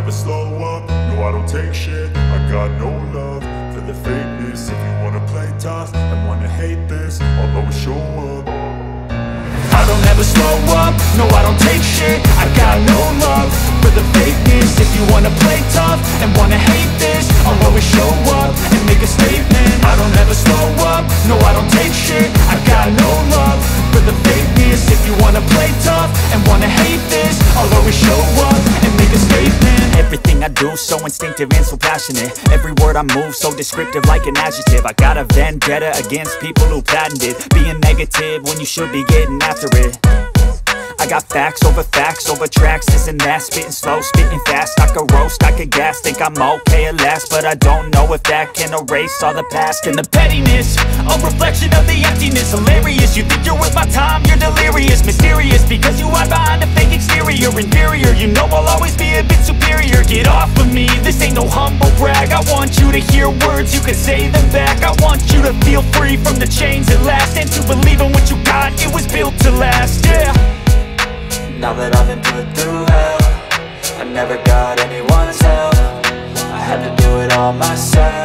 never slow up, no I don't take shit. I got no love for the fakeness. If you wanna play tough and wanna hate this, I'll always show up. I don't ever slow up, no I don't take shit. I got no love for the fakeness. If you wanna play tough and wanna hate this, I'll always show up and make a statement. I don't ever slow up, no I don't take shit. I got no love for the fakeness. If you wanna play tough and wanna hate this, I'll always show up and make a statement. Everything I do so instinctive and so passionate. Every word I move so descriptive like an adjective. I got a vendetta against people who patented being negative when you should be getting after it. I got facts over tracks, this and that. Spitting slow, spitting fast. I could roast, I could gas. Think I'm okay at last, but I don't know if that can erase all the past. And the pettiness, a reflection of the emptiness. Hilarious, you think you're worth my time, you're delirious. Mysterious, because you hide behind a fake exterior. Inferior, you know I'll always be a bit superior. Get off of me, this ain't no humble brag. I want you to hear words, you can say them back. I want you to feel free from the chains at last, and to believe in what you got, it was built to last, yeah. Now that I've been put through hell, I never got anyone's help. I had to do it all myself.